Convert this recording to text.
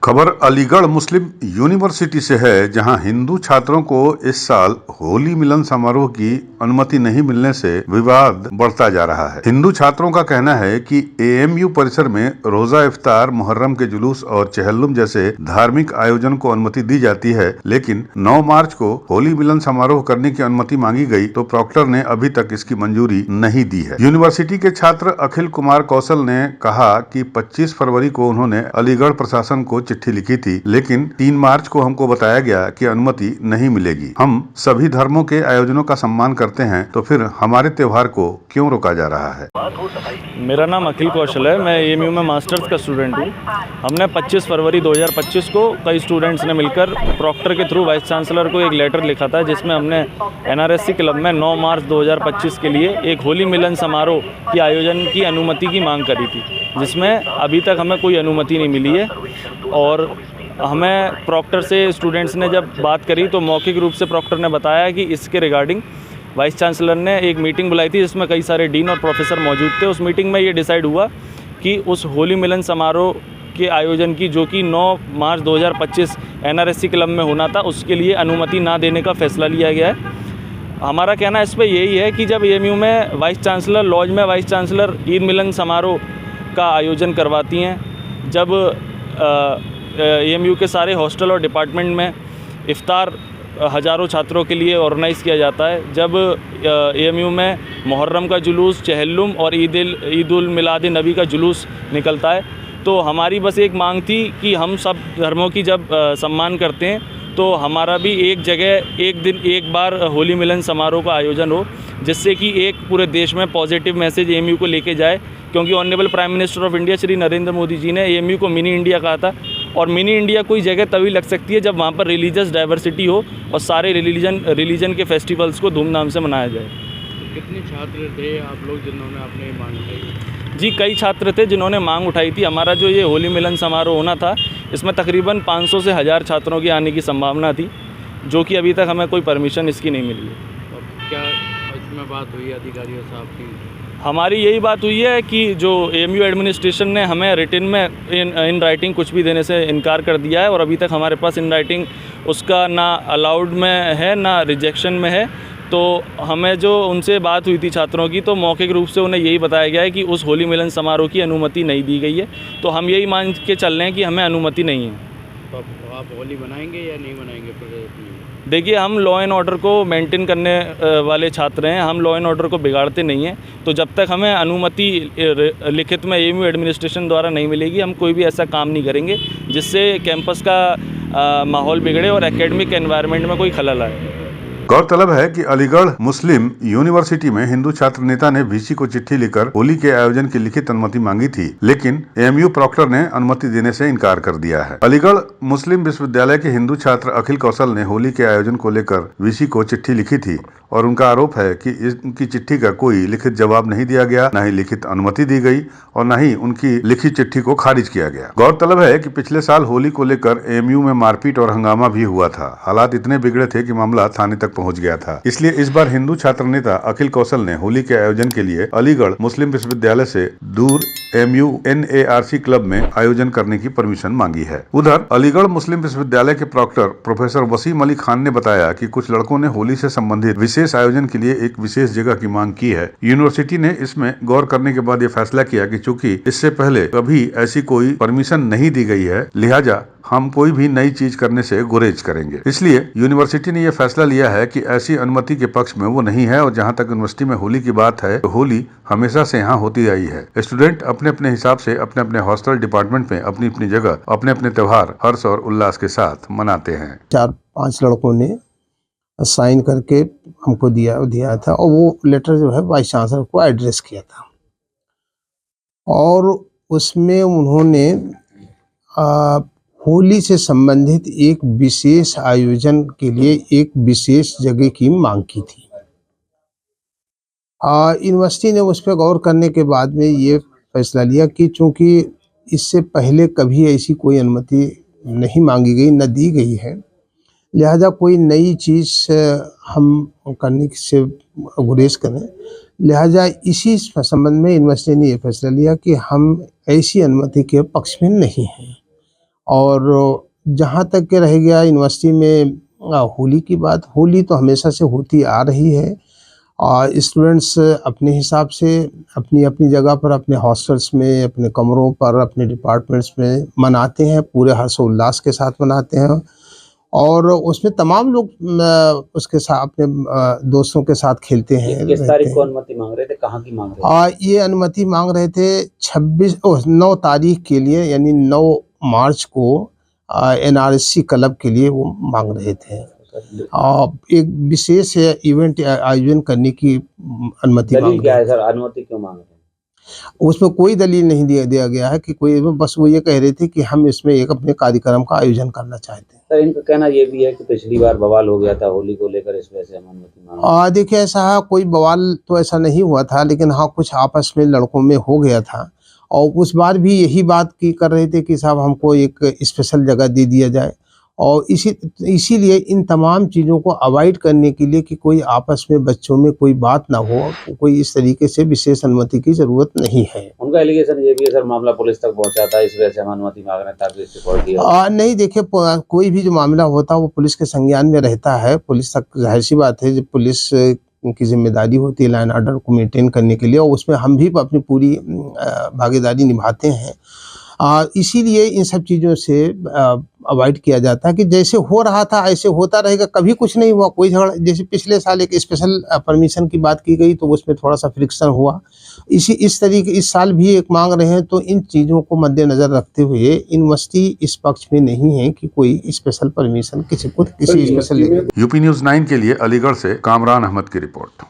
खबर अलीगढ़ मुस्लिम यूनिवर्सिटी से है, जहां हिंदू छात्रों को इस साल होली मिलन समारोह की अनुमति नहीं मिलने से विवाद बढ़ता जा रहा है। हिंदू छात्रों का कहना है कि एएमयू परिसर में रोजा इफ्तार, मुहर्रम के जुलूस और चहल्लुम जैसे धार्मिक आयोजन को अनुमति दी जाती है, लेकिन 9 मार्च को होली मिलन समारोह करने की अनुमति मांगी गई तो प्रॉक्टर ने अभी तक इसकी मंजूरी नहीं दी है। यूनिवर्सिटी के छात्र अखिल कुमार कौशल ने कहा कि 25 फरवरी को उन्होंने अलीगढ़ प्रशासन को चिट्ठी लिखी थी, लेकिन 3 मार्च को हमको बताया गया कि अनुमति नहीं मिलेगी। हम सभी धर्मों के आयोजनों का सम्मान करते हैं, तो फिर हमारे त्योहार को क्यों रोका जा रहा है? मेरा नाम अखिल कौशल है। मैं एएमयू में मास्टर्स का स्टूडेंट हूँ। हमने 25 फरवरी 2025 को कई स्टूडेंट्स ने मिलकर प्रॉक्टर के थ्रू वाइस चांसलर को एक लेटर लिखा था, जिसमें हमने एनआरएससी क्लब में 9 मार्च 2025 के लिए एक होली मिलन समारोह की आयोजन की अनुमति की मांग करी थी, जिसमें अभी तक हमें कोई अनुमति नहीं मिली है। और हमें प्रॉक्टर से स्टूडेंट्स ने जब बात करी तो मौखिक रूप से प्रॉक्टर ने बताया कि इसके रिगार्डिंग वाइस चांसलर ने एक मीटिंग बुलाई थी, जिसमें कई सारे डीन और प्रोफेसर मौजूद थे। उस मीटिंग में ये डिसाइड हुआ कि उस होली मिलन समारोह के आयोजन की, जो कि 9 मार्च 2025 एनआरएससी क्लब में होना था, उसके लिए अनुमति ना देने का फैसला लिया गया है। हमारा कहना इस पर यही है कि जब एएमयू में वाइस चांसलर, लॉज में वाइस चांसलर ईद मिलन समारोह का आयोजन करवाती हैं, जब एएमयू के सारे हॉस्टल और डिपार्टमेंट में इफ्तार हज़ारों छात्रों के लिए ऑर्गेनाइज़ किया जाता है, जब एएमयू में मुहर्रम का जुलूस, चहल्लुम और ईद उल मिलाद नबी का जुलूस निकलता है, तो हमारी बस एक मांग थी कि हम सब धर्मों की जब सम्मान करते हैं, तो हमारा भी एक जगह एक दिन एक बार होली मिलन समारोह का आयोजन हो, जिससे कि एक पूरे देश में पॉजिटिव मैसेज एएमयू को लेके जाए। क्योंकि honourable prime minister of India Shri Narendra Modi ji ने एएमयू को मिनी इंडिया कहा था, और मिनी इंडिया कोई जगह तभी लग सकती है जब वहाँ पर रिलीजियस डाइवर्सिटी हो और सारे रिलीजन के फेस्टिवल्स को धूमधाम से मनाया जाए। कितने छात्र थे आप लोग जिन्होंने अपनी मांग उठाई? जी, कई छात्र थे जिन्होंने मांग उठाई थी। हमारा जो ये होली मिलन समारोह होना था, इसमें तकरीबन 500 से 1000 छात्रों की आने की संभावना थी, जो कि अभी तक हमें कोई परमिशन इसकी नहीं मिली है। क्या इसमें बात हुई अधिकारियों साहब की? हमारी यही बात हुई है कि जो एएमयू एडमिनिस्ट्रेशन ने हमें रिटन में इन राइटिंग कुछ भी देने से इनकार कर दिया है, और अभी तक हमारे पास इन राइटिंग उसका ना अलाउड में है ना रिजेक्शन में है। तो हमें जो उनसे बात हुई थी छात्रों की, तो मौखिक रूप से उन्हें यही बताया गया है कि उस होली मिलन समारोह की अनुमति नहीं दी गई है। तो हम यही मान के चल रहे हैं कि हमें अनुमति नहीं है। तो आप होली बनाएंगे या नहीं बनाएंगे? देखिए, हम लॉ एंड ऑर्डर को मेंटेन करने वाले छात्र हैं, हम लॉ एंड ऑर्डर को बिगाड़ते नहीं हैं। तो जब तक हमें अनुमति लिखित में एएमयू एडमिनिस्ट्रेशन द्वारा नहीं मिलेगी, हम कोई भी ऐसा काम नहीं करेंगे जिससे कैंपस का माहौल बिगड़े और एकेडमिक एनवायरनमेंट में कोई खलल आए। गौरतलब है कि अलीगढ़ मुस्लिम यूनिवर्सिटी में हिंदू छात्र नेता ने वीसी को चिट्ठी लिखकर होली के आयोजन की लिखित अनुमति मांगी थी, लेकिन एएमयू प्रॉक्टर ने अनुमति देने से इनकार कर दिया है। अलीगढ़ मुस्लिम विश्वविद्यालय के हिंदू छात्र अखिल कौशल ने होली के आयोजन को लेकर वीसी को चिट्ठी लिखी थी, और उनका आरोप है कि उनकी चिट्ठी का कोई लिखित जवाब नहीं दिया गया, न ही लिखित अनुमति दी गई और न ही उनकी लिखित चिट्ठी को खारिज किया गया। गौरतलब है कि पिछले साल होली को लेकर एएमयू में मारपीट और हंगामा भी हुआ था। हालात इतने बिगड़े थे कि मामला थाने तक पहुंच गया था। इसलिए इस बार हिंदू छात्र नेता अखिल कौशल ने होली के आयोजन के लिए अलीगढ़ मुस्लिम विश्वविद्यालय से दूर एएमयू एनएआरसी क्लब में आयोजन करने की परमिशन मांगी है। उधर अलीगढ़ मुस्लिम विश्वविद्यालय के प्रॉक्टर प्रोफेसर वसीम अली खान ने बताया कि कुछ लड़कों ने होली से संबंधित विशेष आयोजन के लिए एक विशेष जगह की मांग की है। यूनिवर्सिटी ने इसमें गौर करने के बाद ये फैसला किया कि चूंकि इससे पहले कभी ऐसी कोई परमिशन नहीं दी गई है, लिहाजा हम कोई भी नई चीज करने से गुरेज करेंगे। इसलिए यूनिवर्सिटी ने यह फैसला लिया है कि ऐसी अनुमति के पक्ष में वो नहीं है, और जहां तक यूनिवर्सिटी में होली की बात है, तो होली हमेशा से यहाँ होती आई है। स्टूडेंट अपने अपने हिसाब से अपने अपने हॉस्टल डिपार्टमेंट में अपनी अपनी जगह अपने अपने त्योहार हर्ष और उल्लास के साथ मनाते हैं। 4-5 लड़कों ने साइन करके हमको दिया था, और वो लेटर जो है वाइस चांसलर को एड्रेस किया था, और उसमें उन्होंने होली से संबंधित एक विशेष आयोजन के लिए एक विशेष जगह की मांग की थी। यूनिवर्सिटी ने उस पर गौर करने के बाद में ये फैसला लिया कि चूंकि इससे पहले कभी ऐसी कोई अनुमति नहीं मांगी गई, न दी गई है, लिहाजा कोई नई चीज़ हम करने से गुरेज करें। लिहाजा इसी संबंध में यूनिवर्सिटी ने यह फैसला लिया कि हम ऐसी अनुमति के पक्ष में नहीं हैं, और जहाँ तक के रह गया यूनिवर्सिटी में होली की बात, होली तो हमेशा से होती आ रही है और स्टूडेंट्स अपने हिसाब से अपनी अपनी जगह पर अपने हॉस्टल्स में, अपने कमरों पर, अपने डिपार्टमेंट्स में मनाते हैं, पूरे हर्षोल्लास के साथ मनाते हैं और उसमें तमाम लोग उसके साथ अपने दोस्तों के साथ खेलते हैं। किस तारीख को अनुमति मांग रहे थे, कहाँ की मांग रहे थे? ये अनुमति मांग रहे थे 9 तारीख के लिए, यानी 9 मार्च को NRSC क्लब के लिए वो मांग रहे थे। एक विशेष इवेंट आयोजन करने की अनुमति मांग दलील क्या है सर, अनुमति क्यों मांग रहे हैं? उसमें कोई दलील नहीं दिया गया है कि कोई, बस वो ये कह रहे थे कि हम इसमें एक अपने कार्यक्रम का आयोजन करना चाहते हैं। सर इनका कहना ये भी है कि पिछली बार बवाल हो गया था होली को लेकर, इस वजह से हम अनुमति मांग रहे हैं। देखिए, ऐसा कोई बवाल तो ऐसा नहीं हुआ था, लेकिन हाँ कुछ आपस में लड़कों में हो गया था और उस बार भी यही बात की कर रहे थे कि साहब हमको एक स्पेशल जगह दे दिया जाए और इसीलिए इन तमाम चीज़ों को अवॉइड करने के लिए कि कोई आपस में बच्चों में कोई बात ना हो, कोई इस तरीके से विशेष अनुमति की ज़रूरत नहीं है। उनका एलिगेशन ये भी है सर, मामला पुलिस तक पहुंचा था, इस वजह से हम अनुमति मांग रहे हैं ताकि इससे रिकॉर्ड किया। नहीं, देखिए, कोई भी जो मामला होता है वो पुलिस के संज्ञान में रहता है, पुलिस तक जाहिर सी बात है, जब पुलिस की जिम्मेदारी होती है लाइन ऑर्डर को मेंटेन करने के लिए और उसमें हम भी अपनी पूरी भागीदारी निभाते हैं। इसीलिए इन सब चीज़ों से अवॉइड किया जाता है कि जैसे हो रहा था ऐसे होता रहेगा, कभी कुछ नहीं हुआ, कोई झगड़ा। जैसे पिछले साल एक स्पेशल परमिशन की बात की गई तो उसमें थोड़ा सा फ्रिक्शन हुआ, इस तरीके इस साल भी एक मांग रहे हैं। तो इन चीज़ों को मद्देनज़र रखते हुए यूनिवर्सिटी इस पक्ष में नहीं है कि कोई स्पेशल परमिशन किसी को किसी स्पेशल। यूपी न्यूज़ 9 के लिए अलीगढ़ से कामरान अहमद की रिपोर्ट।